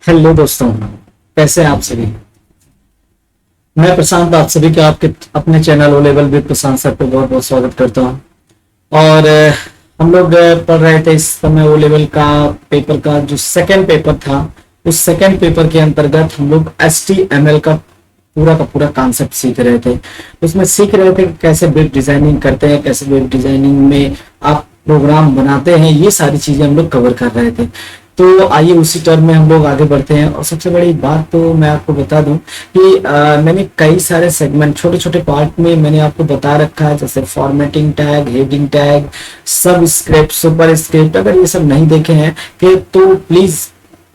Hello दोस्तों, कैसे हैं आप सभी। मैं प्रशांत आप सभी का आपके अपने channel O level with Prashant sir पे बहुत बहुत स्वागत करता हूं। और हम लोग पढ़ रहे थे इस समय ओ लेवल का पेपर का जो सेकंड पेपर था। उस सेकंड पेपर के अंतर्गत हम लोग HTML का पूरा कॉन्सेप्ट सीख रहे थे। उसमें सीख रहे थे कि कैसे वेब डिजाइनिंग करते हैं, कैसे वेब डिजाइनिंग में आप प्रोग्राम बनाते हैं, ये सारी चीजें हम लोग कवर कर रहे थे। तो आइए उसी टर्म में हम लोग आगे बढ़ते हैं। और सबसे बड़ी बात तो मैं आपको बता दूं कि मैंने कई सारे सेगमेंट छोटे छोटे पार्ट में मैंने आपको बता रखा है, जैसे फॉर्मेटिंग टैग, हेडिंग टैग, सब स्क्रिप्ट, सुपर स्क्रिप्ट। अगर ये सब नहीं देखे हैं कि तो प्लीज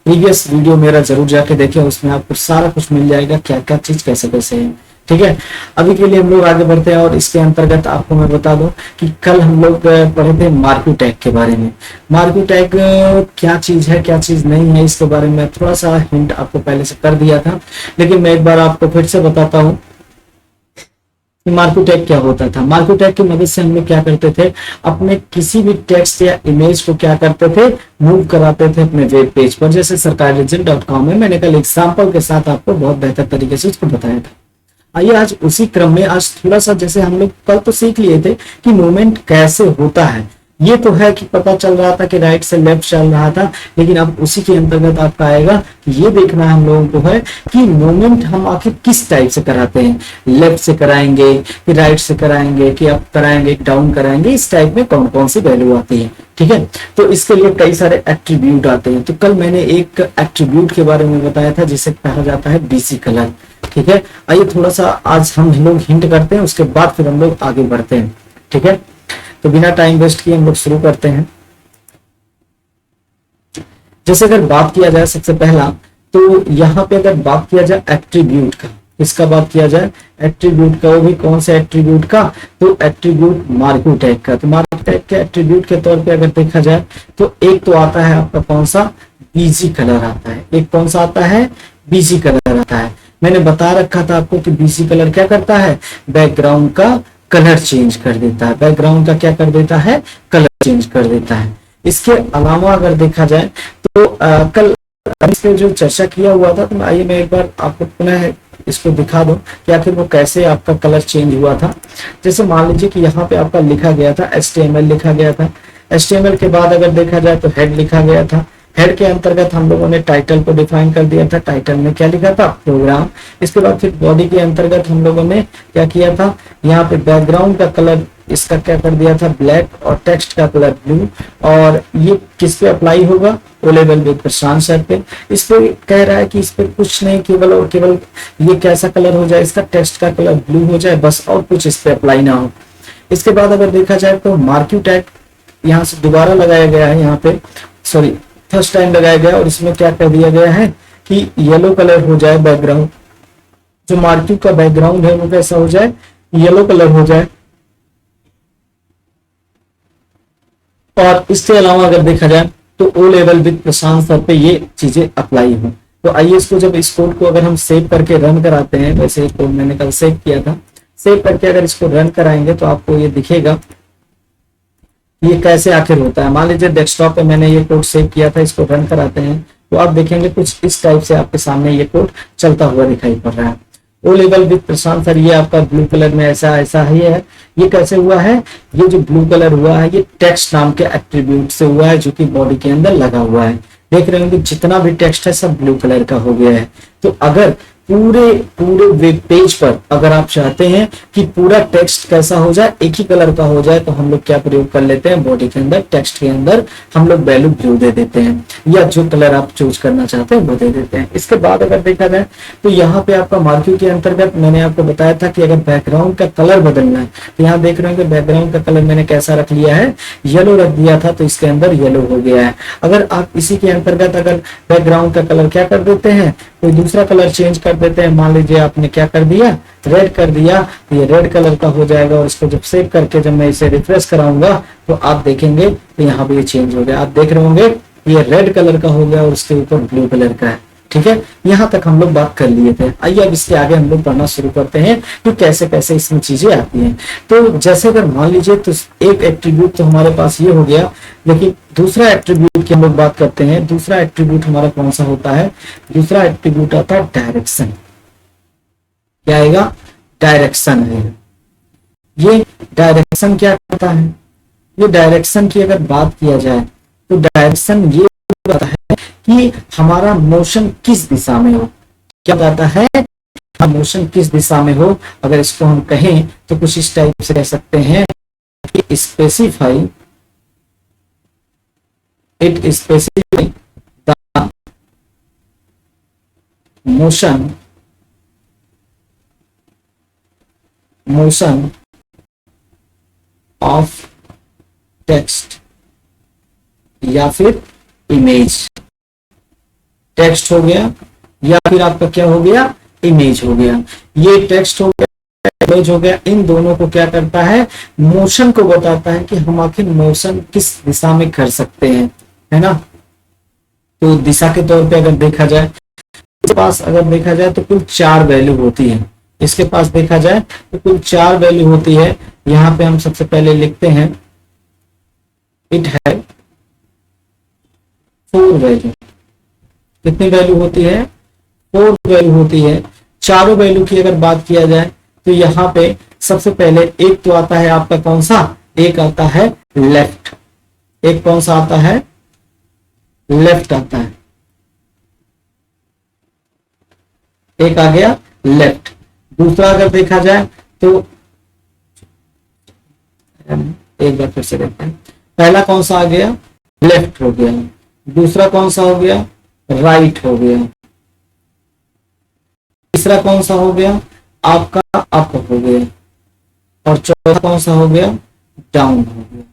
प्रीवियस वीडियो मेरा जरूर जाके देखें, उसमें आपको सारा कुछ मिल जाएगा, क्या क्या चीज कैसे कैसे है। ठीक है, अभी के लिए हम लोग आगे बढ़ते हैं। और इसके अंतर्गत आपको मैं बता दूं कि कल हम लोग पढ़े थे मार्क्यू टैग के बारे में। मार्क्यू टैग क्या चीज है, क्या चीज नहीं है, इसके बारे में थोड़ा सा हिंट आपको पहले से कर दिया था, लेकिन मैं एक बार आपको फिर से बताता हूँ कि मार्क्यू टैग क्या होता था। मार्क्यू टैग की मदद से हम लोग क्या करते थे, अपने किसी भी टेक्स्ट या इमेज को क्या करते थे, मूव कराते थे अपने वेब पेज पर। जैसे सरकारी.com में मैंने कल एग्जाम्पल के साथ आपको बहुत बेहतर तरीके से उसको बताया था। आइए आज उसी क्रम में आज थोड़ा सा, जैसे हम लोग कल तो सीख लिए थे कि मूवमेंट कैसे होता है। ये तो है कि पता चल रहा था कि राइट से लेफ्ट चल रहा था, लेकिन अब उसी के अंतर्गत आपका आएगा कि ये देखना है हम लोगों को है कि मूवमेंट हम आखिर किस टाइप से कराते हैं। लेफ्ट से कराएंगे कि राइट से कराएंगे कि अप कराएंगे, डाउन कराएंगे, इस टाइप में कौन कौन सी वैल्यू आती है। ठीक है, तो इसके लिए कई सारे एट्रीब्यूट आते हैं। तो कल मैंने एक एट्रीब्यूट के बारे में बताया था जिसे कहा जाता है बीसी कलर। ठीक है, आइए थोड़ा सा आज हम लोग हिंट करते हैं, उसके बाद फिर हम लोग आगे बढ़ते हैं। ठीक है, तो बिना टाइम वेस्ट किए हम लोग शुरू करते हैं। जैसे अगर बात किया जाए सबसे पहला, तो यहाँ पे अगर बात किया जाए एट्रीब्यूट का, इसका बात किया जाए एट्रीब्यूट का, वो भी कौन से एट्रीब्यूट का, तो एट्रीब्यूट मार्क्यू टैग का। तो मार्क्यू टैग के एट्रीब्यूट के तौर पे अगर देखा जाए तो एक तो आता है आपका कौन सा, बीजी कलर आता है। एक कौन सा आता है, बीजी कलर आता है। मैंने बता रखा था आपको कि बीजी कलर क्या करता है, बैकग्राउंड का कलर चेंज कर देता है। बैकग्राउंड का क्या कर देता है, कलर चेंज कर देता है। इसके अलावा अगर देखा जाए तो कल इस पे जो चर्चा किया हुआ था, तो आइए मैं एक बार आपको पुनः इसको दिखा दूं कि आखिर वो कैसे आपका कलर चेंज हुआ था। जैसे मान लीजिए कि यहाँ पे आपका लिखा गया था HTML लिखा गया था। HTML के बाद अगर देखा जाए तो हेड लिखा गया था। हेड के अंतर्गत हम लोगों ने टाइटल को डिफाइन कर दिया था। टाइटल में क्या लिखा था, प्रोग्राम। इसके बाद फिर बॉडी के अंतर्गत हम लोगों ने क्या किया था, यहाँ पे बैकग्राउंड का कलर इसका क्या कर दिया था, ब्लैक, और टेक्स्ट का कलर ब्लू। और ये किस पे अप्लाई होगा, O level with Prashant sir पे। इस पे कह रहा है कि इस पे कुछ नहीं, केवल और केवल ये कैसा कलर हो जाए, इसका टेक्स्ट का कलर ब्लू हो जाए, बस, और कुछ इस पे अप्लाई ना हो। इसके बाद अगर देखा जाए तो मार्क्यू टैग यहाँ से दोबारा लगाया गया है, यहाँ पे सॉरी फर्स्ट टाइम लगाया गया, और इसमें क्या कर दिया गया है कि येलो कलर हो जाए बैकग्राउंड। जो मार्क्यू का बैकग्राउंड है वो कैसा हो जाए, येलो कलर हो जाए। और इसके अलावा अगर देखा जाए तो O level with Prashant sir पे ये चीजें अप्लाई हो। तो आइए इसको, जब इस कोड को अगर हम सेव करके रन कराते हैं, वैसे एक कोड मैंने कल सेव किया था, सेव करके अगर इसको रन कराएंगे तो आपको ये दिखेगा ये कैसे आखिर होता है। मान लीजिए डेस्कटॉप पे मैंने ये कोड सेव किया था, इसको रन कराते हैं तो आप देखेंगे कुछ इस टाइप से आपके सामने ये कोड चलता हुआ दिखाई पड़ रहा है। O level with Prashant sir, ये आपका ब्लू कलर में ऐसा ऐसा ही है। ये कैसे हुआ है, ये जो ब्लू कलर हुआ है ये टेक्स्ट नाम के एट्रीब्यूट से हुआ है, जो कि बॉडी के अंदर लगा हुआ है। देख रहे होंगे जितना भी टेक्स्ट है सब ब्लू कलर का हो गया है। तो अगर पूरे पूरे वेब पेज पर अगर आप चाहते हैं कि पूरा टेक्स्ट कैसा हो जाए, एक ही कलर का हो जाए, तो हम लोग क्या प्रयोग कर लेते हैं, बॉडी के अंदर टेक्स्ट के अंदर हम लोग वैल्यू ब्लू दे देते हैं, या जो कलर आप चूज करना चाहते हैं वो दे देते हैं। इसके बाद अगर देखा जाए तो यहाँ पे आपका मार्क्यू के अंतर्गत मैंने आपको बताया था कि अगर बैकग्राउंड का कलर बदलना है, तो यहाँ देख रहे हैं बैकग्राउंड का कलर मैंने कैसा रख लिया है, येलो रख दिया था, तो इसके अंदर येलो हो गया है। अगर आप इसी के अंतर्गत अगर बैकग्राउंड का कलर क्या कर देते हैं, कोई दूसरा कलर चेंज कर देते हैं, मान लीजिए आपने क्या कर दिया, रेड कर दिया, तो ये रेड कलर का हो जाएगा। और इसको जब सेव करके जब मैं इसे रिफ्रेश कराऊंगा तो आप देखेंगे तो यहाँ पे ये चेंज हो गया। आप देख रहे होंगे ये रेड कलर का हो गया और उसके ऊपर ब्लू कलर का है। ठीक है, यहाँ तक हम लोग बात कर लिए थे। आइए अब इसके आगे हम लोग पढ़ना शुरू करते हैं कि कैसे कैसे इसमें चीजें आती हैं। तो जैसे अगर मान लीजिए तो एक एट्रीब्यूट तो हमारे पास ये हो गया, लेकिन दूसरा एट्रीब्यूट की हम लोग बात करते हैं। दूसरा एट्रीब्यूट हमारा कौन सा होता है? दूसरा एट्रीब्यूट आता है डायरेक्शन। क्या आएगा? डायरेक्शन है। ये डायरेक्शन क्या करता है? ये डायरेक्शन की अगर बात किया जाए तो डायरेक्शन ये बताता है कि हमारा मोशन किस दिशा में हो। क्या बताता है? मोशन किस दिशा में हो। अगर इसको हम कहें तो कुछ इस टाइप से कह सकते हैं कि specify the motion of text या फिर इमेज। टेक्स्ट हो गया या फिर आपका क्या हो गया? इमेज हो गया। ये टेक्स्ट हो गया, इमेज हो गया, इन दोनों को क्या करता है? मोशन को बताता है कि हम आखिर मोशन किस दिशा में कर सकते हैं, है ना। तो दिशा के तौर पे अगर देखा जाए, इसके पास अगर देखा जाए तो कुल 4 वैल्यू होती है। इसके पास देखा जाए तो कुल 4 वैल्यू होती है। यहाँ पे हम सबसे पहले लिखते हैं इट है 4 वैल्यू। कितनी वैल्यू होती है? 4 वैल्यू होती है। चारों वैल्यू की अगर बात किया जाए तो यहाँ पे सबसे पहले एक तो आता है आपका कौन सा? एक आता है लेफ्ट। एक कौन सा आता है? लेफ्ट आता है। एक आ गया लेफ्ट। दूसरा अगर देखा जाए तो एक बार फिर से देखते हैं। पहला कौन सा आ गया? लेफ्ट हो गया। दूसरा कौन सा हो गया? राइट हो गया। तीसरा कौन सा हो गया? आपका अप हो गया। और चौथा कौन सा हो गया? डाउन हो गया।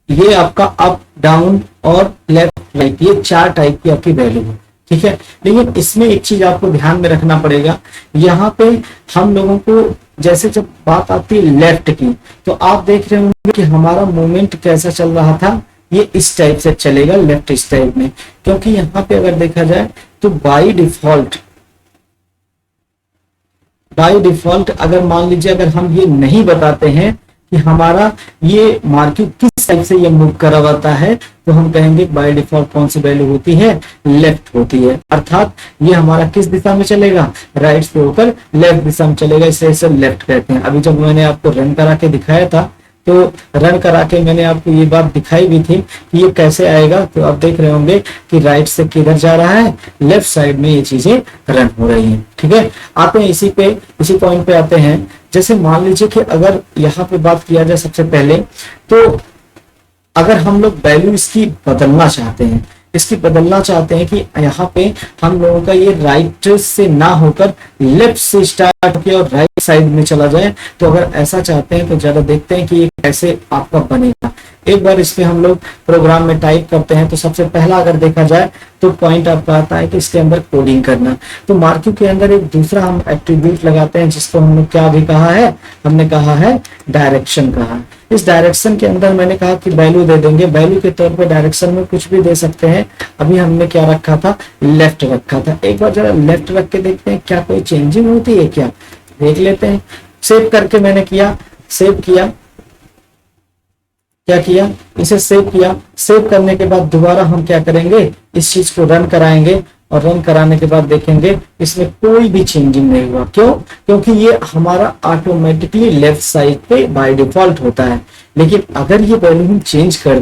ये आपका अप, डाउन और लेफ्ट राइट, ये 4 टाइप की आपकी वैल्यू है। ठीक है, लेकिन इसमें एक चीज आपको ध्यान में रखना पड़ेगा। यहाँ पे हम लोगों को जैसे जब बात आती है लेफ्ट की, तो आप देख रहे होंगे कि हमारा मूवमेंट कैसा चल रहा था। ये इस टाइप से चलेगा, लेफ्ट इस टाइप में, क्योंकि यहाँ पे अगर देखा जाए तो बाय डिफॉल्ट अगर मान लीजिए अगर हम ये नहीं बताते हैं कि हमारा ये मार्किंग किस टाइप से ये मूव करा हुआ है, तो हम कहेंगे बाय डिफॉल्ट कौन सी वैल्यू होती है? लेफ्ट होती है। अर्थात ये हमारा किस दिशा में चलेगा? राइट से होकर लेफ्ट दिशा में चलेगा, इसे लेफ्ट कहते हैं। अभी जब मैंने आपको रन करा के दिखाया था, तो रन करा के मैंने आपको ये बात दिखाई भी थी कि ये कैसे आएगा। तो आप देख रहे होंगे कि राइट से किधर जा रहा है? लेफ्ट साइड में ये चीजें रन हो रही हैं। ठीक है, आते हैं इसी पॉइंट पे आते हैं। जैसे मान लीजिए कि अगर यहाँ पे बात किया जाए सबसे पहले, तो अगर हम लोग वैल्यू इसकी बदलना चाहते हैं, कि यहाँ पे हम लोगों का ये राइट से ना होकर लेफ्ट से स्टार्ट किया और राइट साइड में चला जाए, तो अगर ऐसा चाहते हैं तो जरा देखते हैं कि ये कैसे आपका बनेगा। एक बार इस पे हम लोग प्रोग्राम में टाइप करते हैं, तो सबसे पहला अगर देखा जाए तो पॉइंट आपका आता है कि इसके अंदर कोडिंग करना। तो मार्किंग के अंदर एक दूसरा हम एट्रीब्यूट लगाते हैं, जिसको हमने क्या भी कहा है? हमने कहा है डायरेक्शन कहा। इस डायरेक्शन के अंदर मैंने कहा कि वैल्यू दे देंगे। वैल्यू के तौर पे डायरेक्शन में कुछ भी दे सकते हैं। अभी हमने क्या रखा था? लेफ्ट रखा था। एक बार जरा लेफ्ट रख के देखते हैं क्या कोई चेंजिंग होती है क्या, देख लेते हैं। सेव करके मैंने किया, सेव किया, क्या किया? इसे सेव किया। सेव करने के बाद दोबारा हम क्या करेंगे? इस चीज को रन कराएंगे, और रन कराने के बाद देखेंगे इसमें कोई भी चेंजिंग नहीं हुआ। क्यों? क्योंकि ये हमारा ऑटोमेटिकली लेफ्ट साइड पे बाय डिफॉल्ट होता है। लेकिन अगर ये वैल्यू हम चेंज कर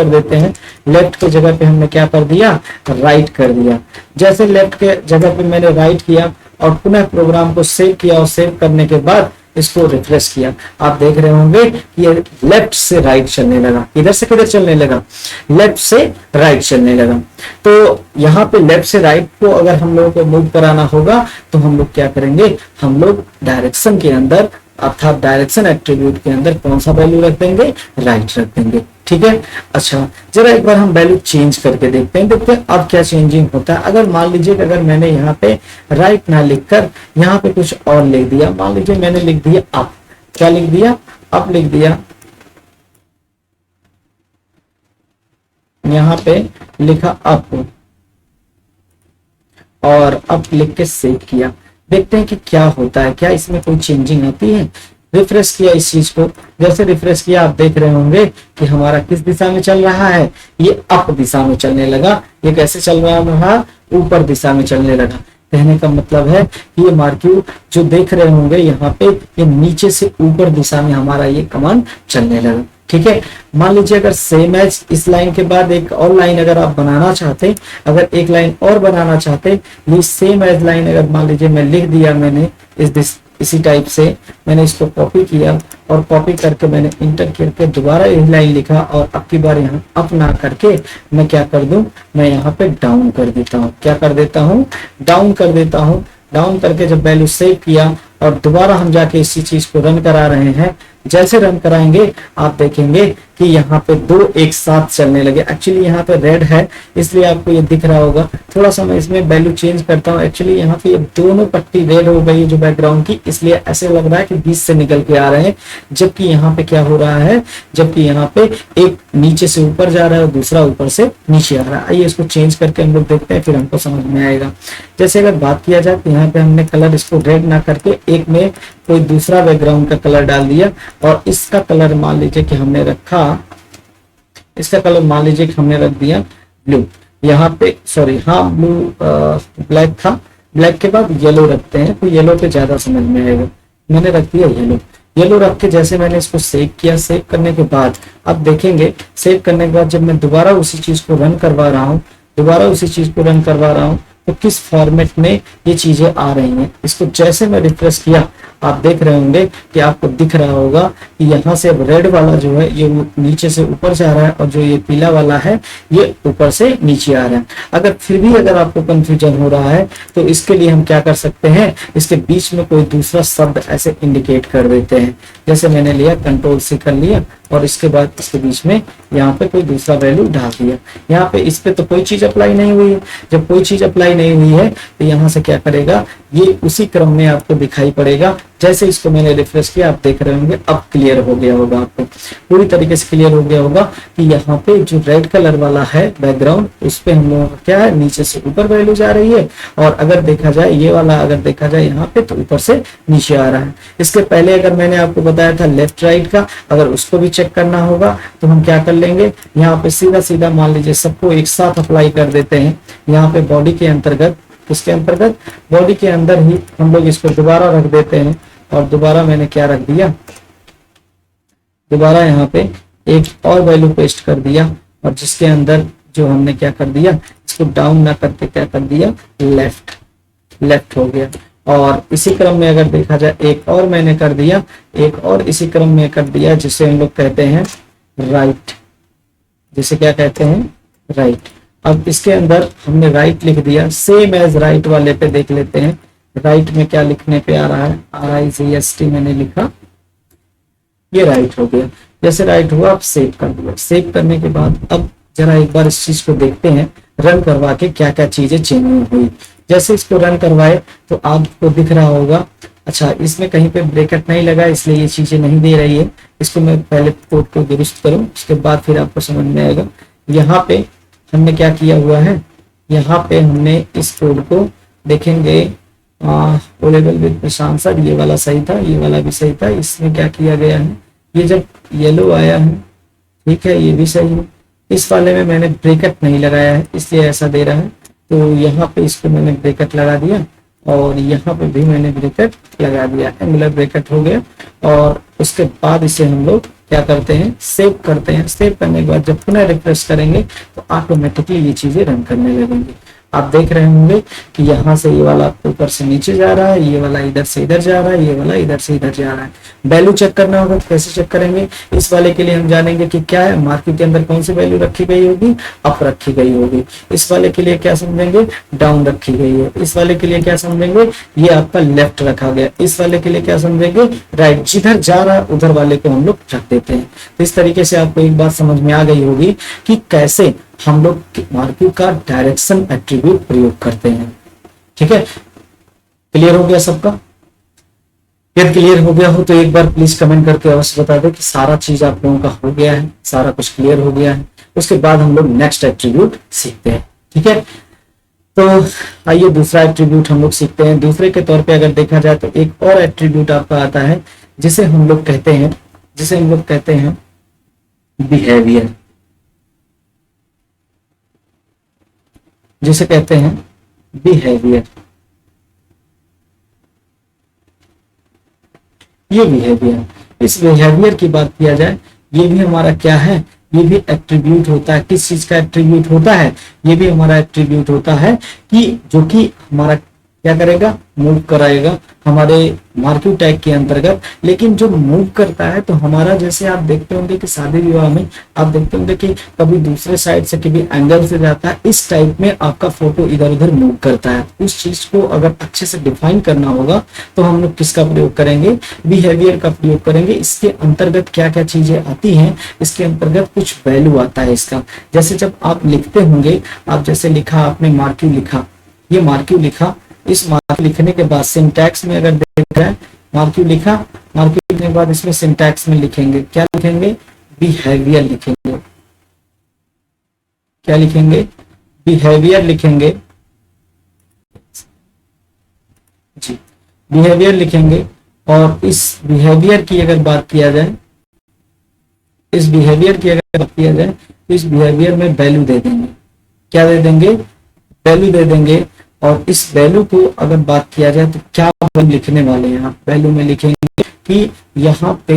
देते हैं, लेफ्ट के जगह पे हमने क्या कर दिया? राइट कर दिया। जैसे लेफ्ट के जगह पे मैंने राइट किया और पुनः प्रोग्राम को सेव किया, और सेव करने के बाद इसको रिफ्रेश किया, आप देख रहे होंगे कि ये लेफ्ट से राइट चलने लगा। इधर से किधर चलने लगा? लेफ्ट से राइट चलने लगा। तो यहाँ पे लेफ्ट से राइट को अगर हम लोगों को मूव कराना होगा, तो हम लोग क्या करेंगे? हम लोग डायरेक्शन के अंदर, अर्थात डायरेक्शन एट्रीब्यूट के अंदर कौन सा वैल्यू रख देंगे? राइट रख देंगे। ठीक है, अच्छा जरा एक बार हम वैल्यू चेंज करके देखते हैं अब क्या चेंजिंग होता है। अगर मान लीजिए कि अगर मैंने यहाँ पे राइट ना लिखकर यहाँ पे कुछ और लिख दिया, मान लीजिए मैंने लिख दिया अप। क्या लिख दिया? अप लिख दिया। यहाँ पे लिखा अप, और अब लिख के सेव किया। देखते हैं कि क्या होता है, क्या इसमें कोई चेंजिंग आती है। रिफ्रेश किया इस चीज को, जैसे रिफ्रेश किया आप देख रहे होंगे कि हमारा किस दिशा में चल रहा है, ये अप दिशा में चलने लगा। ये कैसे चल रहा, ऊपर दिशा में चलने लगा। कहने का मतलब है कि ये मार्क्यू जो देख रहे होंगे यहाँ पे, ये नीचे से ऊपर दिशा में हमारा ये कमांड चलने लगा। ठीक है, मान लीजिए अगर सेम एज इस लाइन के बाद एक और लाइन अगर आप बनाना चाहते, अगर एक लाइन और बनाना चाहते, ये सेम एज लाइन अगर मान लीजिए मैं लिख दिया, मैंने इसी टाइप से मैंने इसको कॉपी किया और कॉपी करके मैंने इंटर करके दोबारा एक लाइन लिखा और अब की बार यहाँ अप ना करके मैं क्या कर दूं, मैं यहाँ पे डाउन कर देता हूँ। क्या कर देता हूँ, डाउन कर देता हूँ। डाउन करके जब वैल्यू सेव किया और दोबारा हम जाके इसी चीज को रन करा रहे हैं, जैसे रन कराएंगे आप देखेंगे कि यहाँ पे दो एक साथ चलने लगे। एक्चुअली यहाँ पे रेड है इसलिए आपको ये दिख रहा होगा। थोड़ा सा मैं इसमें वैल्यू चेंज करता हूँ। एक्चुअली यहाँ पे ये दोनों पट्टी रेड हो गई जो बैकग्राउंड की, इसलिए ऐसे लग रहा है कि बीच से निकल के आ रहे हैं, जबकि यहाँ पे क्या हो रहा है, जबकि यहाँ पे एक नीचे से ऊपर जा रहा है और दूसरा ऊपर से नीचे आ रहा है। आइए इसको चेंज करके हम लोग देखते हैं, फिर हमको समझ में आएगा। जैसे अगर बात किया जाए तो यहाँ पे हमने कलर इसको रेड ना करके एक में कोई दूसरा बैकग्राउंड का कलर डाल दिया और इसका कलर मान लीजिए कि हमने रखा, इसका कलर मान लीजिए कि हमने रख दिया ब्लू। यहाँ पे सॉरी, हाँ ब्लू ब्लैक था, ब्लैक के बाद येलो रखते हैं तो येलो पे ज्यादा समझ में आएगा। मैंने रख दिया येलो। येलो रख के जैसे मैंने इसको सेव किया, सेव करने के बाद अब देखेंगे, सेव करने के बाद जब मैं दोबारा उसी चीज को रन करवा रहा हूँ, दोबारा उसी चीज को रन करवा रहा हूँ तो किस फॉर्मेट में ये चीजें आ रही हैं। इसको जैसे मैं रिफ्रेश किया आप देख रहे होंगे कि आपको दिख रहा होगा कि यहाँ से अब रेड वाला जो है ये नीचे से ऊपर जा रहा है और जो ये पीला वाला है ये ऊपर से नीचे आ रहा है। अगर फिर भी अगर आपको कंफ्यूजन हो रहा है तो इसके लिए हम क्या कर सकते हैं, इसके बीच में कोई दूसरा शब्द ऐसे इंडिकेट कर देते हैं। जैसे मैंने लिया कंट्रोल से कर लिया और इसके बाद इसके बीच में यहाँ पे कोई दूसरा वैल्यू डाल दिया। यहाँ पे इस पे तो कोई चीज अप्लाई नहीं हुई है। जब कोई चीज अप्लाई नहीं हुई है तो यहाँ से क्या करेगा, ये उसी क्रम में आपको दिखाई पड़ेगा। जैसे इसको मैंने रिफ्रेश किया आप देख रहे होंगे अब क्लियर हो गया होगा, आपको पूरी तरीके से क्लियर हो गया होगा कि यहाँ पे जो रेड कलर वाला है बैकग्राउंड, उस पे हम लोगों का क्या है, नीचे से ऊपर वैल्यू जा रही है और अगर देखा जाए ये वाला अगर देखा जाए यहाँ पे तो ऊपर से नीचे आ रहा है। इसके पहले अगर मैंने आपको बताया था लेफ्ट राइट का, अगर उसको भी चेक करना होगा तो हम क्या कर लेंगे, यहाँ पे सीधा सीधा मान लीजिए सबको एक साथ अप्लाई कर देते हैं। यहाँ पे बॉडी के अंतर्गत, उसके अंतर्गत बॉडी के अंदर ही हम लोग इसको दोबारा रख देते हैं और दोबारा मैंने क्या रख दिया, दोबारा यहाँ पे एक और वैल्यू पेस्ट कर दिया और जिसके अंदर जो हमने क्या कर दिया, इसको डाउन ना करके क्या कर दिया, लेफ्ट हो गया। और इसी क्रम में अगर देखा जाए एक और मैंने कर दिया, एक और इसी क्रम में कर दिया जिसे हम लोग कहते हैं राइट, जिसे क्या कहते हैं, राइट। अब इसके अंदर हमने राइट लिख दिया, सेम एज राइट वाले पे देख लेते हैं राइट में क्या लिखने पे आ रहा है, RIGST मैंने लिखा, ये राइट हो गया। जैसे राइट हुआ आप सेव कर दिया। सेव करने के बाद अब जरा एक बार इस चीज को देखते हैं रन करवा के क्या क्या चीजें चेंज हुई। जैसे इसको रन करवाए तो आपको दिख रहा होगा, अच्छा इसमें कहीं पे ब्रैकेट नहीं लगा इसलिए ये चीजें नहीं दे रही है। इसको मैं पहले कोड को दुरुस्त करूं, उसके बाद फिर आपको समझ में आएगा। यहाँ पे हमने क्या किया हुआ है, यहाँ पे हमने इस कोड को देखेंगे, O level with Prashant sir, ये वाला सही था, ये वाला भी सही था। इसमें क्या किया गया है, ये जब येलो आया है, ठीक है, ये भी सही है। इस वाले में मैंने ब्रैकेट नहीं लगाया है इसलिए ऐसा दे रहा है, तो यहाँ पे इसको मैंने ब्रैकेट लगा दिया और यहाँ पे भी मैंने ब्रैकेट लगा दिया, एंगुलर ब्रैकेट हो गया। और उसके बाद इसे हम लोग क्या करते हैं, सेव करते हैं। सेव करने के बाद जब पुनः रिफ्रेश करेंगे तो ऑटोमेटिकली ये चीजें रन करने लगेंगी। आप देख रहे होंगे कि यहाँ से ये वाला ऊपर से नीचे जा रहा है, ये वाला इधर से इधर जा रहा है, ये वाला इधर से इधर जा रहा है। वैल्यू चेक करना होगा, कैसे चेक करेंगे, इस वाले के लिए हम जानेंगे कि क्या है, मार्केट के अंदर कौन सी वैल्यू रखी गई होगी, अप रखी गई होगी। इस वाले के लिए क्या समझेंगे, डाउन रखी गई है। इस वाले के लिए क्या समझेंगे, ये आपका लेफ्ट रखा गया। इस वाले के लिए क्या समझेंगे, राइट। जिधर जा रहा है उधर वाले को हम लोग रख देते हैं। तो इस तरीके से आपको एक बात समझ में आ गई होगी कि कैसे हम लोग मार्क्यू का डायरेक्शन एट्रीब्यूट प्रयोग करते हैं। ठीक है, क्लियर हो गया सबका? यदि क्लियर हो गया हो तो एक बार प्लीज कमेंट करके अवश्य बता दें कि सारा चीज आप लोगों का हो गया है, सारा कुछ क्लियर हो गया है। उसके बाद हम लोग नेक्स्ट एट्रीब्यूट सीखते हैं। ठीक है, तो आइए दूसरा एट्रीब्यूट हम लोग सीखते हैं। दूसरे के तौर पे अगर देखा जाए तो एक और एट्रीब्यूट आपका आता है जिसे हम लोग कहते हैं बिहेवियर, जिसे कहते हैं बिहेवियर। ये बिहेवियर, इस बिहेवियर की बात किया जाए, ये भी हमारा क्या है, ये भी एट्रीब्यूट होता है। किस चीज का एट्रीब्यूट होता है, ये भी हमारा एट्रीब्यूट होता है कि जो कि हमारा क्या करेगा, मूव कराएगा हमारे मार्क्यू टैग के अंतर्गत। लेकिन जो मूव करता है तो हमारा, जैसे आप देखते होंगे कि शादी विवाह में आप देखते होंगे कि कभी दूसरे साइड से कभी एंगल से जाता है, इस टाइप में आपका फोटो इधर उधर मूव करता है। उस चीज को अगर अच्छे से डिफाइन करना होगा तो हम लोग किसका प्रयोग करेंगे, बिहेवियर का प्रयोग करेंगे। इसके अंतर्गत क्या क्या चीजें आती हैं, इसके अंतर्गत कुछ वैल्यू आता है इसका। जैसे जब आप लिखते होंगे, आप जैसे लिखा, आपने मार्क्यू लिखा, ये मार्क्यू लिखा, इस मार्क्यू लिखने के बाद सिंटैक्स में अगर देख रहे हैं, मार्क्यू लिखा, मार्क्यू लिखने के बाद इसमें सिंटैक्स में लिखेंगे, क्या लिखेंगे, बिहेवियर लिखेंगे। क्या लिखेंगे, बिहेवियर लिखेंगे जी, बिहेवियर लिखेंगे। और इस बिहेवियर की अगर बात किया जाए, इस बिहेवियर की अगर बात किया जाए तो इस बिहेवियर में वैल्यू दे देंगे। क्या दे देंगे, वैल्यू दे देंगे। और इस वैल्यू को अगर बात किया जाए तो क्या हम लिखने वाले हैं, यहाँ वैल्यू में लिखेंगे कि यहाँ पे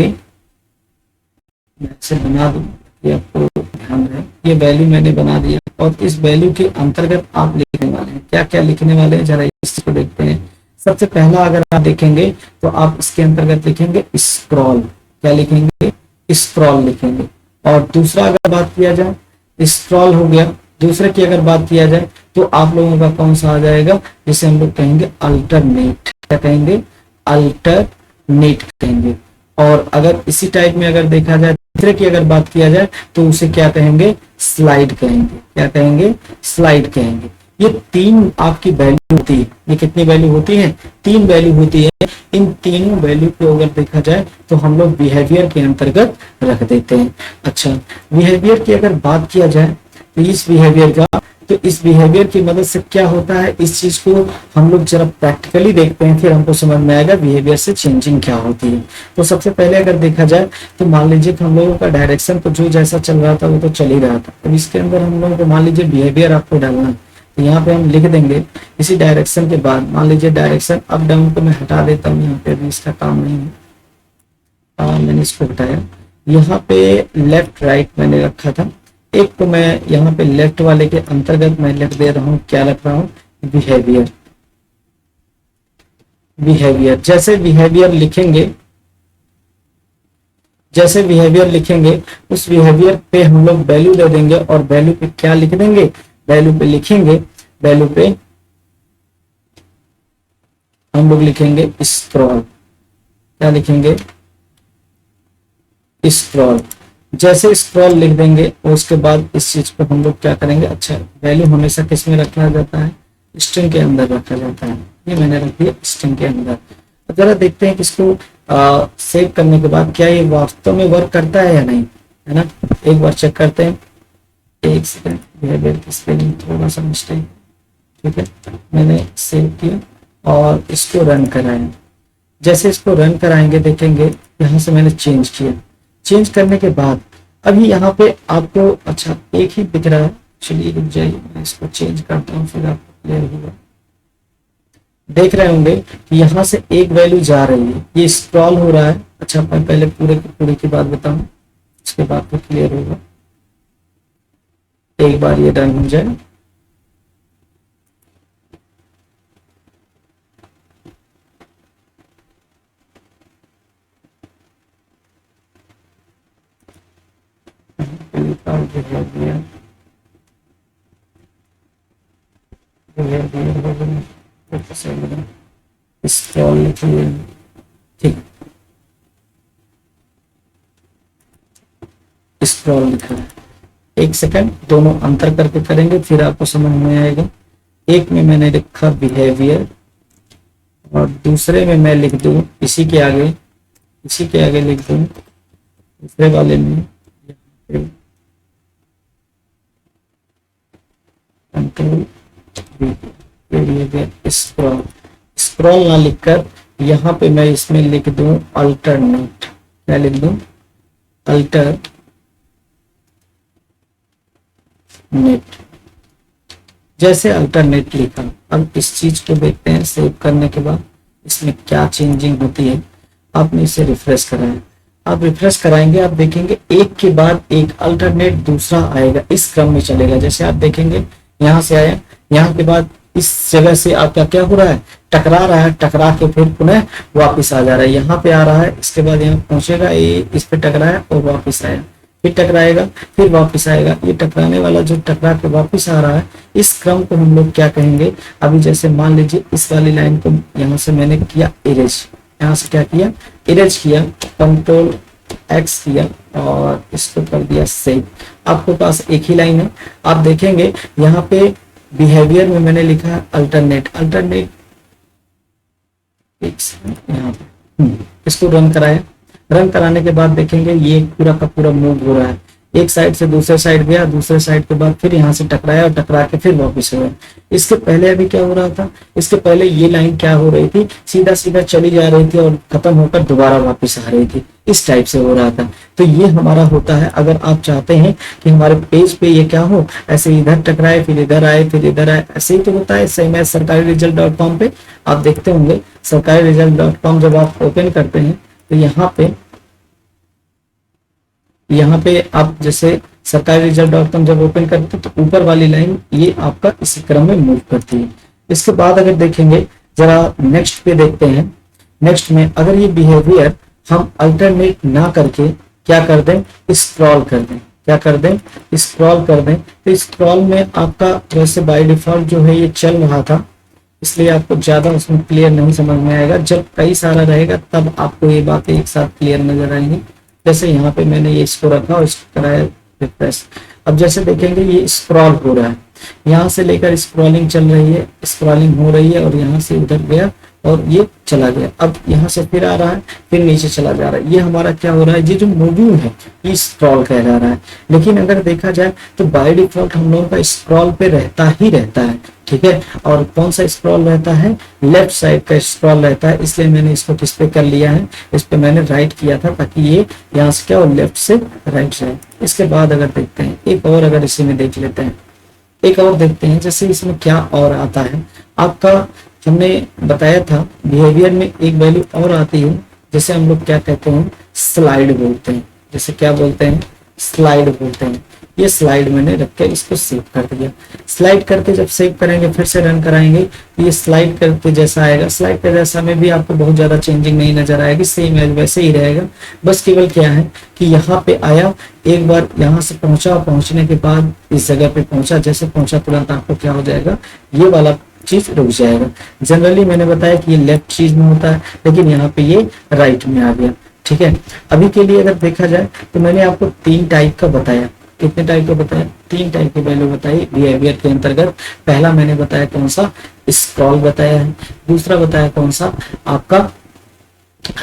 मैं इसे बना दूं, ये आपको ध्यान रहे, ये वैल्यू मैंने बना दिया। और इस वैल्यू के अंतर्गत आप लिखने वाले हैं, क्या क्या लिखने वाले हैं, जरा इसको देखते हैं। सबसे पहला अगर आप देखेंगे तो आप इसके अंतर्गत लिखेंगे स्क्रॉल। क्या लिखेंगे, स्क्रॉल लिखेंगे। और दूसरा अगर बात किया जाए, स्क्रॉल हो गया। दूसरे की अगर बात किया जाए तो आप लोगों का कौन सा आ जाएगा, जिसे हम लोग कहेंगे अल्टरनेट। क्या कहेंगे, अल्टरनेट कहेंगे। और अगर इसी टाइप में अगर देखा जाए, तीसरे की अगर बात किया जाए तो उसे क्या कहेंगे, स्लाइड कहेंगे। क्या कहेंगे, स्लाइड कहेंगे। ये तीन आपकी वैल्यू होती है। ये कितनी वैल्यू होती है, तीन वैल्यू होती है। इन तीनों वैल्यू को अगर देखा जाए तो हम लोग बिहेवियर के अंतर्गत रख देते हैं। अच्छा, बिहेवियर की अगर बात किया जाए तो इस बिहेवियर का, तो इस बिहेवियर की मदद से क्या होता है, इस चीज को हम लोग जरा प्रैक्टिकली देखते हैं, फिर हमको समझ में आएगा बिहेवियर से चेंजिंग क्या होती है। तो सबसे पहले अगर देखा जाए तो मान लीजिए कि हम लोगों का डायरेक्शन तो जो जैसा चल रहा था वो तो चल ही रहा था। अब इसके अंदर हम लोगों को मान लीजिए बिहेवियर आपको डालना है, तो यहाँ पे हम लिख देंगे इसी डायरेक्शन के बाद, मान लीजिए डायरेक्शन अप डाउन को मैं हटा देता हूँ, यहाँ पे अभी इसका काम नहीं है, मैंने इसको हटाया। यहाँ पे लेफ्ट राइट मैंने रखा था, एक को मैं यहाँ पे लेफ्ट वाले के अंतर्गत मैं लिख दे रहा हूँ, क्या लिख रहा हूँ, बिहेवियर। बिहेवियर, जैसे बिहेवियर लिखेंगे, जैसे बिहेवियर लिखेंगे उस बिहेवियर पे हम लोग वैल्यू दे देंगे। और वैल्यू पे क्या लिख देंगे, वैल्यू पे लिखेंगे, वैल्यू पे हम लोग लिखेंगे स्क्रॉल। क्या लिखेंगे, स्क्रॉल। जैसे स्क्रॉल लिख देंगे उसके बाद इस चीज को हम लोग क्या करेंगे, अच्छा वैल्यू हमेशा किस में रखा जाता है, स्ट्रिंग के अंदर रखा जाता है। ये मैंने रख दिया स्ट्रिंग के अंदर। जरा देखते हैं कि इसको सेव करने के बाद क्या ये वास्तव में वर्क करता है या नहीं, है ना। एक बार चेक करते हैं, एक सेकंड, बिहेवियर की स्पेलिंग थोड़ा सा मिस्टेक, ठीक है। मैंने सेव किया और इसको रन कराया। जैसे इसको रन कराएंगे देखेंगे यहाँ से मैंने चेंज किया। चेंज करने के बाद अभी यहाँ पे आपको अच्छा एक ही दिख रहा है, चलिए रुक जाइए, मैं इसको चेंज करता हूँ फिर आपको क्लियर होगा। देख रहे होंगे कि यहाँ से एक वैल्यू जा रही है, ये स्क्रॉल हो रहा है। अच्छा, मैं पहले पूरे की बात बताऊं, उसके बाद तो क्लियर होगा। एक बार ये रन हो जाए, स्क्रॉल लिखिए, ठीक, स्क्रॉल लिखा है। एक सेकंड, दोनों अंतर करके करेंगे फिर आपको समझ में आएगा। एक में मैंने लिखा बिहेवियर और दूसरे में मैं लिख दूं इसी के आगे, इसी के आगे लिख दूं दूसरे वाले में कंट्रोल बिहेवियर स्क्रॉल, स्क्रॉल ना लिखकर यहाँ पे मैं इसमें लिख दूं अल्टरनेट, क्या लिख दूं, अल्टरनेट। जैसे अल्टरनेट लिखा, अब इस चीज को देखते हैं सेव करने के बाद इसमें क्या चेंजिंग होती है। आपने इसे रिफ्रेश कराया, आप रिफ्रेश कराएंगे, आप देखेंगे एक के बाद एक अल्टरनेट दूसरा आएगा, इस क्रम में चलेगा। जैसे आप देखेंगे यहाँ से आया, यहाँ के बाद इस जगह से आपका क्या हो रहा है, टकरा रहा है, टकरा के फिर पुनः वापस आ जा रहा है, यहाँ पे आ रहा है, इसके बाद यहाँ पहुंचेगा, ये इस पे टकराया और वापस आया, फिर टकराएगा, फिर वापस आएगा। ये टकराने वाला जो टकरा के वापस आ रहा है, इस क्रम को हम लोग क्या कहेंगे। अभी जैसे मान लीजिए इस वाली लाइन को यहाँ से मैंने किया इरेज, यहाँ से क्या किया, इरेज किया, कंट्रोल एक्स किया और इसको कर दिया सेव। आपके पास एक ही लाइन है, आप देखेंगे यहाँ पे बिहेवियर में मैंने लिखा है अल्टरनेट, अल्टरनेट यहाँ पे इसको रन कराया, रन कराने के बाद देखेंगे ये पूरा का पूरा मूव हो रहा है, एक साइड से दूसरे साइड गया, दूसरे साइड के बाद फिर यहाँ से टकराया और टकरा के फिर वापस हो गया। इसके पहले अभी क्या हो रहा था, इसके पहले ये लाइन क्या हो रही थी, सीधा सीधा चली जा रही थी और खत्म होकर दोबारा वापस आ रही थी, इस टाइप से हो रहा था। तो ये हमारा होता है, अगर आप चाहते हैं कि हमारे पेज पे ये क्या हो, ऐसे इधर टकराए फिर इधर आए फिर इधर आए, ऐसे ही तो होता है। सेम है सरकारीरिजल्ट.com पे आप देखते होंगे, सरकारीरिजल्ट.com जब आप ओपन करते हैं तो यहाँ पे आप जैसे सरकारीरिजल्ट.com जब ओपन करते हैं तो ऊपर वाली लाइन ये आपका इसी क्रम में मूव करती है। इसके बाद अगर देखेंगे, जरा नेक्स्ट पे देखते हैं, नेक्स्ट में अगर ये बिहेवियर हम अल्टरनेट ना करके क्या कर दें, स्क्रॉल कर दें, क्या कर दें, स्क्रॉल कर दें, तो स्क्रॉल में आपका वैसे बाय डिफॉल्ट जो है ये चल रहा था, इसलिए आपको ज्यादा उसमें क्लियर नहीं समझ में आएगा। जब कई सारा रहेगा तब आपको ये बातें एक साथ क्लियर नजर आएंगी। जैसे यहाँ पे मैंने ये इसको रखा और इसको कराया रिफ्रेश। अब जैसे देखेंगे ये स्क्रॉल हो रहा है, यहाँ से लेकर स्क्रॉलिंग चल रही है, स्क्रॉलिंग हो रही है और यहाँ से उधर गया और ये चला गया, अब यहाँ से फिर आ रहा है, फिर नीचे चला जा रहा है। ये हमारा क्या हो रहा है, ये जो मूविंग है ये स्क्रॉल कहला रहा है। लेकिन अगर देखा जाए तो बाय डिफॉल्ट हम लोगों का स्क्रॉल पे रहता ही रहता है, ठीक है। और कौन सा स्क्रॉल रहता है, लेफ्ट साइड का स्क्रॉल रहता है, इसलिए मैंने इसको किस पे कर लिया है, इस पे मैंने राइट किया था ताकि ये यहाँ से क्या हो, लेफ्ट से राइट जाए। इसके बाद अगर देखते हैं एक और, अगर इसी में देख लेते हैं, एक और देखते हैं, जैसे इसमें क्या और आता है आपका, हमने बताया था बिहेवियर में एक वैल्यू और आती है, जैसे हम लोग क्या कहते हैं, स्लाइड बोलते हैं, जैसे क्या बोलते हैं, स्लाइड बोलते हैं। ये स्लाइड मैंने रख के इसको सेव कर दिया। स्लाइड करके जब सेव करेंगे फिर से रन कराएंगे, ये स्लाइड करके जैसा आएगा, स्लाइड के जैसा में भी आपको बहुत ज्यादा चेंजिंग नहीं नजर आएगी, सेम एज वैसे ही रहेगा। बस केवल क्या है कि यहाँ पे आया, एक बार यहाँ से पहुंचा, पहुंचने के बाद इस जगह पे पहुंचा, जैसे पहुंचा तुरंत आपको क्या हो जाएगा, ये वाला चीज रुक जाएगा। जनरली मैंने बताया कि ये लेफ्ट चीज में होता है, लेकिन यहाँ पे ये राइट में आ गया, ठीक है। अभी के लिए अगर देखा जाए तो मैंने आपको 3 टाइप का बताया, कितने टाइप का बताया, 3 टाइप की वैल्यू बताई बिहेवियर के अंतर्गत। पहला मैंने बताया कौन सा, स्क्रॉल बताया है, दूसरा बताया कौन सा आपका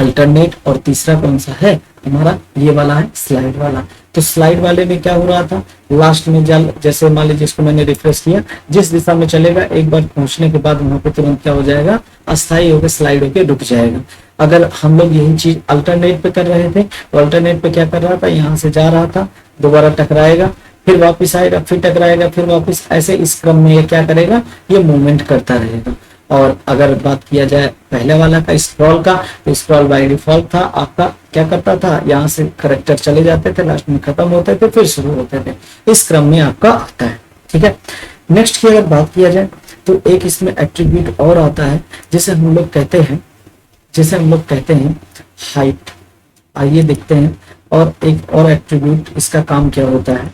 अल्टरनेट, और तीसरा कौन सा है हमारा, ये वाला है स्लाइड वाला। तो स्लाइड वाले में क्या हो रहा था, लास्ट में जैसे मान लीजिए इसको मैंने रिफ्रेश किया, जिस दिशा में चलेगा एक बार पहुंचने के बाद वहां पे तुरंत क्या हो जाएगा, अस्थायी होकर स्लाइड होकर रुक जाएगा। अगर हम लोग यही चीज अल्टरनेट पे कर रहे थे तो अल्टरनेट पे क्या कर रहा था, यहाँ से जा रहा था, दोबारा टकराएगा, फिर वापस आएगा, फिर टकराएगा, फिर वापस, ऐसे इस क्रम में ये क्या करेगा, ये मूवमेंट करता रहेगा। और अगर बात किया जाए पहले वाला का स्क्रॉल का, तो स्क्रॉल बाय डिफॉल्ट था आपका, क्या करता था, यहाँ से करेक्टर चले जाते थे, लास्ट में खत्म होते थे, फिर शुरू होते थे, इस क्रम में आपका आता है, ठीक है। नेक्स्ट की अगर बात किया जाए तो एक इसमें एट्रीब्यूट और आता है, जिसे हम लोग कहते हैं हाइट। आइए देखते हैं, और एक और एट्रीब्यूट, इसका काम क्या होता है,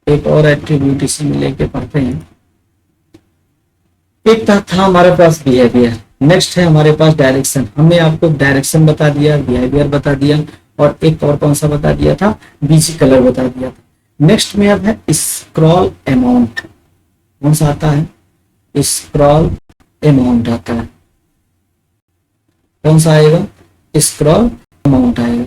एक और एट्रीब्यूट इसी में लेके पढ़ते हैं। एक था हमारे पास बिहेवियर, नेक्स्ट है हमारे पास डायरेक्शन। हमने आपको डायरेक्शन बता दिया, बिहेवियर बता दिया, और एक और कौन सा बता दिया था, बीजी कलर बता दिया था। नेक्स्ट में अब है स्क्रॉल अमाउंट। कौन सा आता है, स्क्रॉल अमाउंट आता है। कौन सा आएगा, स्क्रॉल अमाउंट आएगा।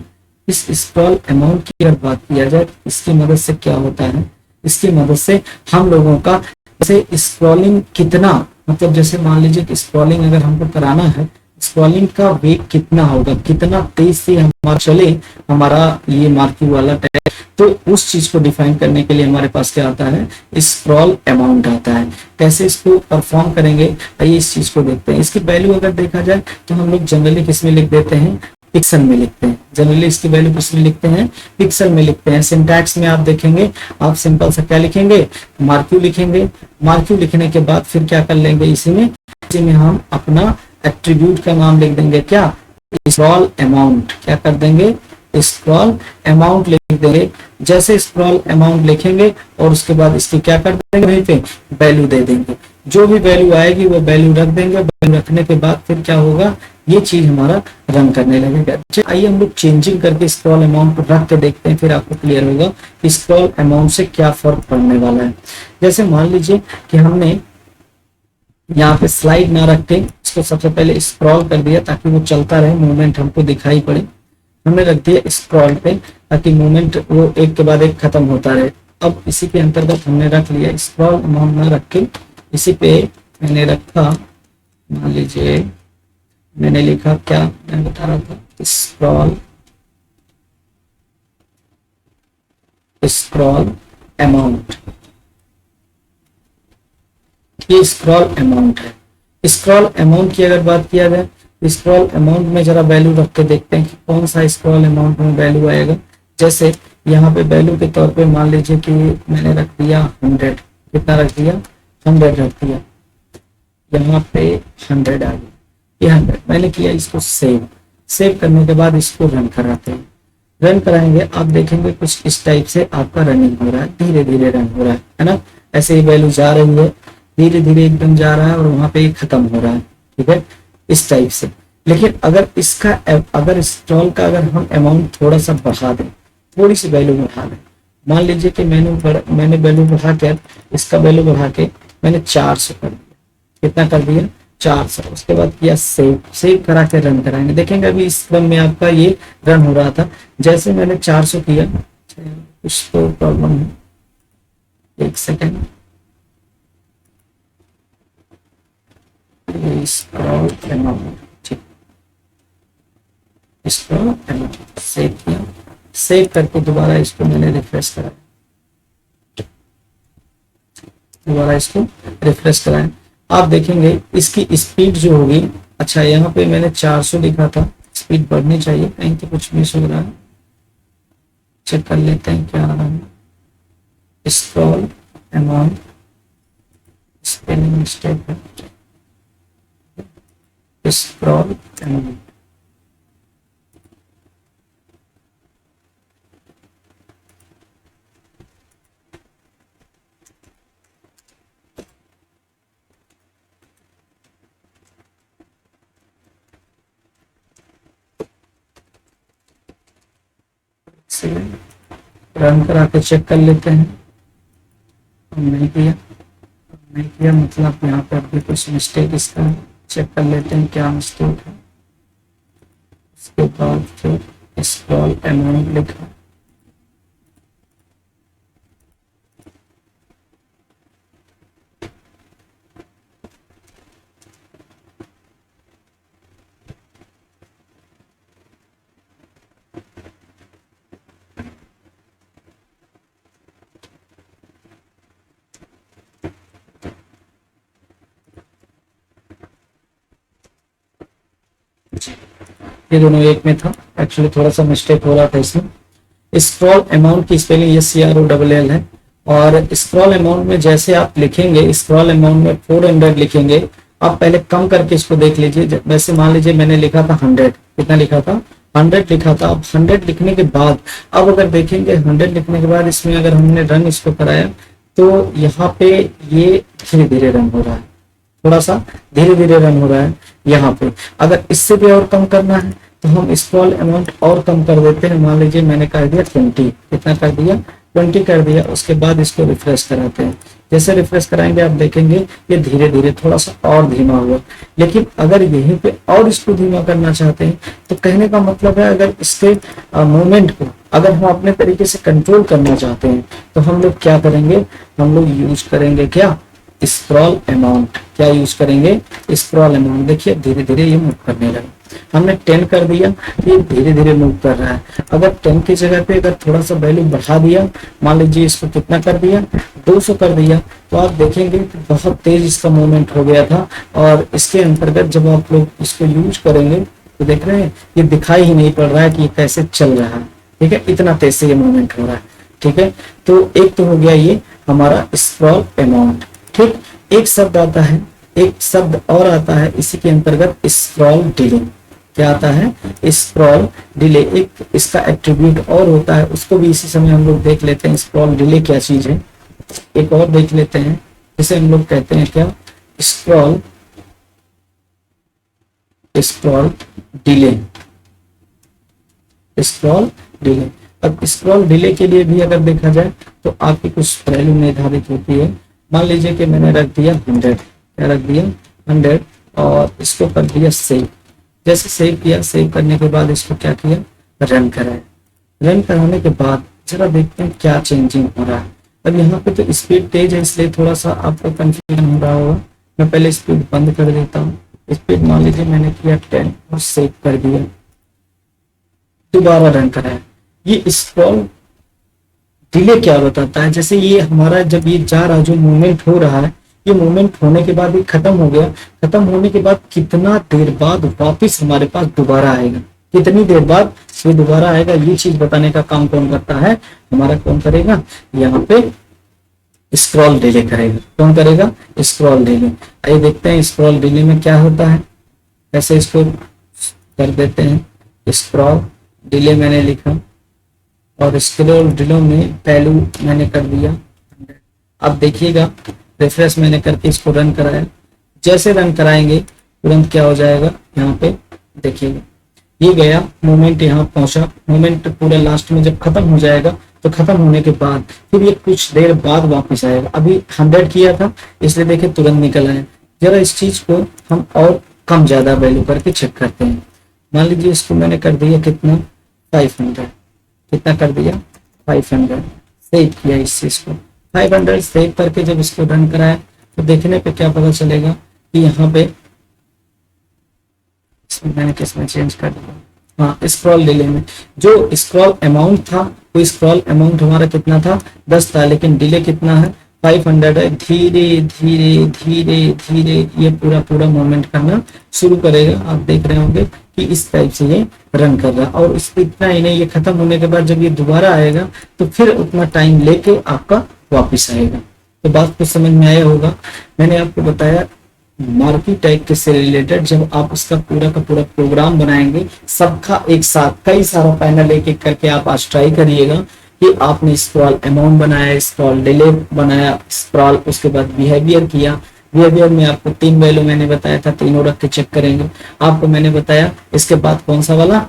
इस स्क्रॉल अमाउंट की अगर बात किया जाए, इसकी मदद से क्या होता है, इसकी मदद से हम लोगों का जैसे स्क्रॉलिंग कितना, मतलब जैसे मान लीजिए कि स्क्रॉलिंग अगर हमको कराना है, स्क्रॉलिंग का वेग कितना होगा, कितना तेज से हमारा चले हमारा ये मार्किंग वाला टैग, तो उस चीज को डिफाइन करने के लिए हमारे पास क्या आता है, स्क्रॉल अमाउंट आता है। कैसे इसको परफॉर्म करेंगे, आइए इस चीज को देखते हैं। इसकी वैल्यू अगर देखा जाए तो हम लोग जनरली किस में लिख देते हैं, पिक्सल में लिखते हैं। जनरली इसकी वैल्यू किस में लिखते हैं, पिक्सल में लिखते हैं। सिंटैक्स में आप देखेंगे, आप सिंपल सा क्या लिखेंगे, मार्क्यू लिखेंगे। मार्क्यू लिखने के बाद फिर क्या कर लेंगे, इसी में हम अपना एट्रीब्यूट का नाम लिख देंगे, क्या, स्क्रॉल अमाउंट। क्या कर देंगे, स्क्रॉल अमाउंट लिख देंगे। जैसे स्क्रॉल अमाउंट लिखेंगे और उसके बाद इसकी क्या कर देंगे, वहीं पे वैल्यू दे देंगे। जो भी वैल्यू आएगी वो वैल्यू रख देंगे। वैल्यू रखने के बाद फिर क्या होगा, ये चीज हमारा रन करने लगेगा। आइए हम लोग चेंजिंग करके स्क्रॉल अमाउंट को रख के देखते हैं, फिर आपको क्लियर होगा कि स्क्रॉल अमाउंट से क्या फर्क पड़ने वाला है। जैसे मान लीजिए कि हमने यहाँ पे स्लाइड ना रख के इसको सबसे पहले स्क्रॉल कर दिया ताकि वो चलता रहे, मूवमेंट हमको दिखाई पड़े। हमने रख दिया स्क्रॉल पे ताकि मूवमेंट वो एक के बाद एक खत्म होता रहे। अब इसी के अंतर्गत हमने रख लिया स्क्रॉल अमाउंट ना रख के, इसी पे मैंने रखा, मान लीजिए मैंने लिखा, क्या मैं बता रहा था, स्क्रॉल अमाउंट। ये स्क्रॉल अमाउंट है। स्क्रॉल अमाउंट की अगर बात किया जाए, स्क्रॉल अमाउंट में जरा वैल्यू रख के देखते हैं कि कौन सा स्क्रॉल अमाउंट में वैल्यू आएगा। जैसे यहाँ पे वैल्यू के तौर पे मान लीजिए कि मैंने रख दिया 100। कितना रख दिया, 100 रख दिया। यहाँ पे 100 आ गया, ये 100 मैंने किया। इसको सेव करने के बाद इसको रन कराते हैं। रन कराएंगे, आप देखेंगे कुछ इस टाइप से आपका रनिंग हो रहा है, धीरे धीरे रन हो रहा है ना। ऐसे ही वैल्यू जा रही है, धीरे धीरे एकदम जा रहा है और वहां पे खत्म हो रहा है, ठीक है, इस टाइप से। लेकिन अगर स्क्रॉल का अगर हम अमाउंट थोड़ा सा बढ़ा दें, थोड़ी सी वैल्यू बढ़ा दें, मान लीजिए कि मैंने वैल्यू बढ़ा कर, इसका वैल्यू बढ़ा के मैंने 400 कर दिया। कितना कर दिया, 400। उसके बाद किया सेव करा के रन कराएंगे, देखेंगे अभी इस क्रम में आपका ये रन हो रहा था। जैसे मैंने 400 किया, कुछ तो प्रॉब्लम है, एक सेकेंड, स्क्रॉल अमाउंट, ठीक, स्क्रॉल अमाउंट सेव किया। सेव करके दोबारा इसको मैंने रिफ्रेश कराया, दोबारा इसको रिफ्रेश कराया। आप देखेंगे इसकी स्पीड जो होगी, अच्छा यहाँ पे मैंने 400 लिखा था, स्पीड बढ़नी चाहिए, कहीं तो कुछ मिस हो रहा है, चेक कर लेते हैं क्या आ रहा है। स्क्रॉल अमाउंट, स्पेलिंग मिस्टेक है, स्क्रॉल अमाउंट, रन करा के चेक कर लेते हैं। नहीं किया मतलब यहाँ पे अभी कुछ मिस्टेक इसका चेक कर लेते हैं क्या मिस्टेक है। उसके बाद फिर स्क्रॉल अमाउंट लिखा, ये दोनों एक में था, एक्चुअली थोड़ा सा मिस्टेक हो रहा था इसमें। स्क्रॉल अमाउंट की स्पेलिंग SCROLL है। और स्क्रॉल अमाउंट में जैसे आप लिखेंगे, स्क्रॉल अमाउंट में 400 लिखेंगे। आप पहले कम करके इसको देख लीजिए। वैसे मान लीजिए मैंने लिखा था 100, कितना लिखा था, 100 लिखा था। अब 100 लिखने के बाद, अब अगर देखेंगे 100 लिखने के बाद इसमें अगर हमने रन इसको कराया तो यहाँ पे ये धीरे धीरे रन हो रहा है, थोड़ा सा धीरे धीरे रन हो रहा है यहाँ पे। अगर इससे भी और कम करना है तो हम स्क्रॉल अमाउंट और कम कर देते हैं। मान लीजिए मैंने कर दिया 20, कितना कर दिया, 20 कर दिया। उसके बाद इसको रिफ्रेश कराते हैं। जैसे रिफ्रेश कराएंगे आप देखेंगे ये धीरे धीरे थोड़ा सा और धीमा हुआ। लेकिन अगर यहीं पे और इसको धीमा करना चाहते हैं तो कहने का मतलब है, अगर इसके मूवमेंट को अगर हम अपने तरीके से कंट्रोल करना चाहते हैं तो हम लोग क्या करेंगे, हम लोग यूज करेंगे क्या, स्क्रॉल अमाउंट। क्या यूज करेंगे, स्क्रॉल अमाउंट। देखिए धीरे धीरे ये मूव करने लगा, हमने 10 कर दिया, ये धीरे धीरे मूव कर रहा है। अगर 10 की जगह पे अगर थोड़ा सा वैल्यू बढ़ा दिया, मान लीजिए इसको कितना कर दिया, 200 कर दिया, तो आप देखेंगे कि बहुत तेज इसका मूवमेंट हो गया था। और इसके अंतर्गत जब आप लोग इसको यूज करेंगे तो देख रहे हैं ये दिखाई ही नहीं पड़ रहा है कि ये कैसे चल रहा है। ठीक है, इतना तेज से ये मूवमेंट हो रहा है। ठीक है, तो एक तो हो गया ये हमारा स्क्रॉल अमाउंट। ठीक, एक शब्द आता है, एक शब्द और आता है इसी के अंतर्गत, स्क्रॉल डिले। क्या आता है, स्क्रॉल डिले। एक इसका एट्रीब्यूट और होता है, उसको भी इसी समय हम लोग देख लेते हैं। स्क्रॉल डिले क्या चीज है, एक और देख लेते हैं, इसे हम लोग कहते हैं क्या, स्क्रॉल डिले। Scroll delay. अब स्क्रॉल डिले के लिए भी अगर देखा जाए तो आपकी कुछ वैल्यू निर्धारित होती है। मान लीजिए कि मैंने रख दिया 100, क्या रख दिया 100, और इसको कर दिया सेव। जैसे सेव किया, सेव करने के बाद इसको क्या किया, रन कराया। रन कराने के बाद जरा देखते हैं क्या चेंजिंग हो रहा है। अब यहाँ पे तो स्पीड तेज है इसलिए थोड़ा सा आपको कंफ्यूजन हो रहा होगा। मैं पहले स्पीड बंद कर देता हूँ। स्पीड मान लीजिए मैंने किया 10 और सेव कर दिया, दोबारा रन कराया। ये स्क्रॉल डिले क्या बताता है, जैसे ये हमारा जब ये जा रहा, जो मूवमेंट हो रहा है, ये मूवमेंट होने के बाद ये खत्म हो गया, खत्म होने के बाद कितना देर बाद वापिस हमारे पास दोबारा आएगा, कितनी देर बाद ये दोबारा आएगा, ये चीज बताने का काम कौन करता है, हमारा कौन करेगा, यहाँ पे स्क्रॉल डिले करेगा। कौन करेगा, स्क्रॉल डिले। आइए देखते हैं स्क्रॉल डिले में क्या होता है। ऐसे इसको कर देते हैं, स्क्रॉल डिले मैंने लिखा और स्क्रॉल डिले में वैल्यू मैंने कर दिया। अब देखिएगा, रिफ्रेश मैंने करके इसको रन कराया। जैसे रन कराएंगे तुरंत क्या हो जाएगा, यहाँ पे देखिएगा ये गया, मोमेंट यहाँ पहुंचा। मोमेंट पूरा लास्ट में जब खत्म हो जाएगा तो खत्म होने के बाद फिर ये कुछ देर बाद वापस आएगा। अभी 100 किया था इसलिए देखिए तुरंत निकल आया। जरा इस चीज को हम और कम ज्यादा वैल्यू करके चेक करते हैं। मान लीजिए इसको मैंने कर दिया कितना, 500। कितना कर दिया, 500। सेव किया इस चीज को, 500 सेव करके जब इसको रन कराया तो देखने पे क्या पता चलेगा कि यहाँ पे मैंने किसमें चेंज कर दिया, हाँ स्क्रॉल डिले में। जो स्क्रॉल अमाउंट था वो स्क्रॉल अमाउंट हमारा कितना था, 10 था, लेकिन डिले कितना है, 500 है। धीरे धीरे धीरे धीरे ये पूरा पूरा मूवमेंट करना शुरू करेगा। आप देख रहे होंगे कि इस टाइप से ये रन कर रहा है। और इतना ही नहीं, ये खत्म होने के बाद जब ये दोबारा आएगा तो फिर उतना टाइम लेके आपका वापिस आएगा। तो बात को समझ में आया होगा। मैंने आपको बताया मार्केट टैग के से रिलेटेड जब आप उसका पूरा का पूरा प्रोग्राम बनाएंगे, सबका एक साथ कई सारा पैनल एक एक करके आप आज ट्राई करिएगा कि आपने स्क्रॉल अमाउंट बनाया, स्क्रॉल डिले बनाया, स्क्रॉल उसके बाद बिहेवियर किया। बिहेवियर में आपको 3 वैल्यू मैंने बताया था, तीनों रख के चेक करेंगे। आपको मैंने बताया इसके बाद कौन सा वाला,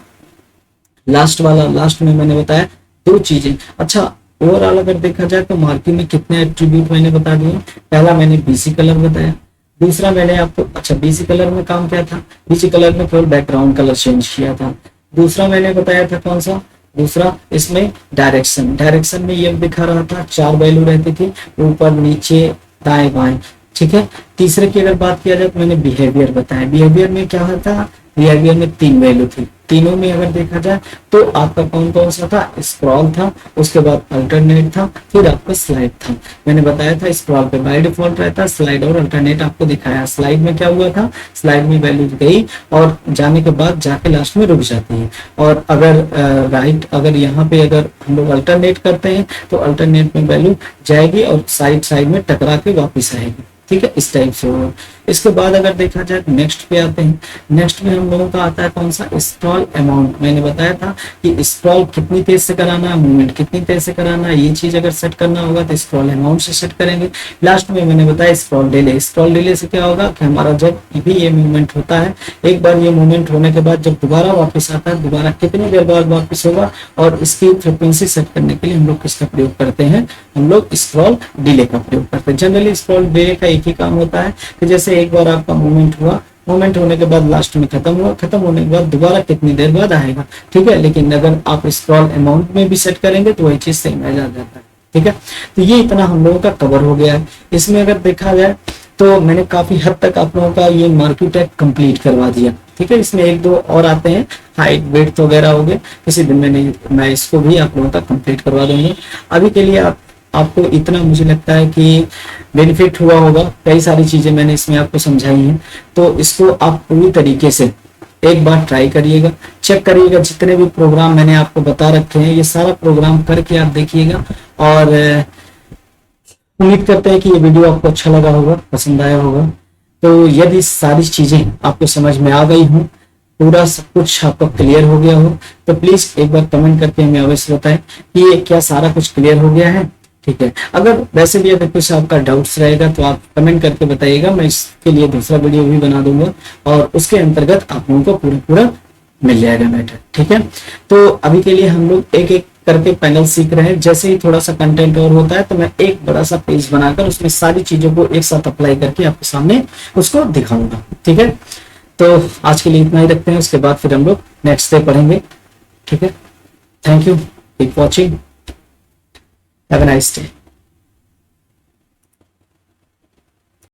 लास्ट वाला, लास्ट में मैंने बताया 2 चीजें। अच्छा ओवरऑल अगर देखा जाए तो मार्केट में कितने एट्रीब्यूट मैंने बता दिए। पहला मैंने बीसी कलर बताया, दूसरा मैंने आपको, अच्छा बीसी कलर में काम क्या था, बीसी कलर में केवल बैकग्राउंड कलर चेंज किया था। दूसरा मैंने बताया था कौन सा, दूसरा इसमें डायरेक्शन, डायरेक्शन में ये दिखा रहा था 4 वैल्यू रहती थी, ऊपर नीचे दाएं बाएं। ठीक है, तीसरे की अगर बात किया जाए तो मैंने बिहेवियर बताया। बिहेवियर में क्या था, बिहेवियर में 3 वैल्यू थी। तीनों में अगर देखा जाए तो आपका कौन कौन सा था, स्क्रॉल था, उसके बाद अल्टरनेट था, फिर आपका स्लाइड था। मैंने बताया था स्क्रॉल पे बाय डिफॉल्ट रहता, स्लाइड और अल्टरनेट आपको दिखाया। स्लाइड में क्या हुआ था, स्लाइड में वैल्यू गई और जाने के बाद जाके लास्ट में रुक जाती है। और अगर राइट, अगर यहाँ पे अगर हम लोग अल्टरनेट करते हैं तो अल्टरनेट में वैल्यू जाएगी और साइड में टकरा के वापिस आएगी। ठीक है, इस टाइप से होगा। इसके बाद अगर देखा जाए नेक्स्ट पे आते हैं। नेक्स्ट में हम लोगों का आता है कौन सा, स्क्रॉल अमाउंट। मैंने बताया था कि स्क्रॉल कितनी तेज से कराना है, मूवमेंट कितनी तेज से कराना है, ये चीज अगर सेट करना होगा तो स्क्रॉल अमाउंट से सेट करेंगे। लास्ट में मैंने बताया स्क्रॉल डिले। स्क्रॉल डिले से क्या होगा कि हमारा जब भी ये मूवमेंट होता है, एक बार ये मूवमेंट होने के बाद जब दोबारा वापस आता है, दोबारा कितनी देर बाद वापस होगा, और इसकी फ्रिक्वेंसी सेट करने के लिए हम लोग किसका प्रयोग करते हैं, हम लोग स्क्रॉल डिले का प्रयोग करते हैं। जनरली स्क्रॉल डिले का एक ही काम होता है कि जैसे एक बार आपका मूवमेंट हुआ मूवमेंट होने के बाद लास्ट में खत्म हुआ, खत्म होने के बाद दोबारा कितनी देर बाद आएगा, ठीक है। लेकिन अगर आप स्क्रॉल अमाउंट में भी सेट करेंगे तो वही चीज सेम आ जाता है, ठीक है। तो ये इतना हम लोगों का कवर हो गया है। इसमें अगर देखा जाए तो मैंने काफी हद तक आप लोगों का ये मार्केट टैग कंप्लीट करवा दिया, ठीक है। इसमें एक दो और आते हैं, हाइट वेट वगैरह हो गए, किसी दिन में नहीं, मैं इसको भी आप लोगों का कंप्लीट करवा दूंगा। अभी के लिए आपको इतना मुझे लगता है कि बेनिफिट हुआ होगा। कई सारी चीजें मैंने इसमें आपको समझाई हैं, तो इसको आप पूरी तरीके से एक बार ट्राई करिएगा, चेक करिएगा। जितने भी प्रोग्राम मैंने आपको बता रखे हैं ये सारा प्रोग्राम करके आप देखिएगा। और उम्मीद करते हैं कि ये वीडियो आपको अच्छा लगा होगा, पसंद आया होगा। तो यदि सारी चीजें आपको समझ में आ गई हो, पूरा सब कुछ आपको क्लियर हो गया हो, तो प्लीज एक बार कमेंट करके हमें अवश्य बताएं कि ये क्या सारा कुछ क्लियर हो गया है, ठीक है। अगर वैसे भी अगर कुछ आपका डाउट्स रहेगा तो आप कमेंट करके बताइएगा, मैं इसके लिए दूसरा वीडियो भी बना दूंगा और उसके अंतर्गत आप लोगों को पूरा पूरा मिल जाएगा मैटर, ठीक है। तो अभी के लिए हम लोग एक एक करके पैनल सीख रहे हैं। जैसे ही थोड़ा सा कंटेंट और होता है तो मैं एक बड़ा सा पेज बनाकर उसमें सारी चीजों को एक साथ अप्लाई करके आपके सामने उसको दिखाऊंगा, ठीक है। तो आज के लिए इतना ही रखते हैं, उसके बाद फिर हम लोग नेक्स्ट डे पढ़ेंगे, ठीक है। Thank you, keep watching, have a nice day.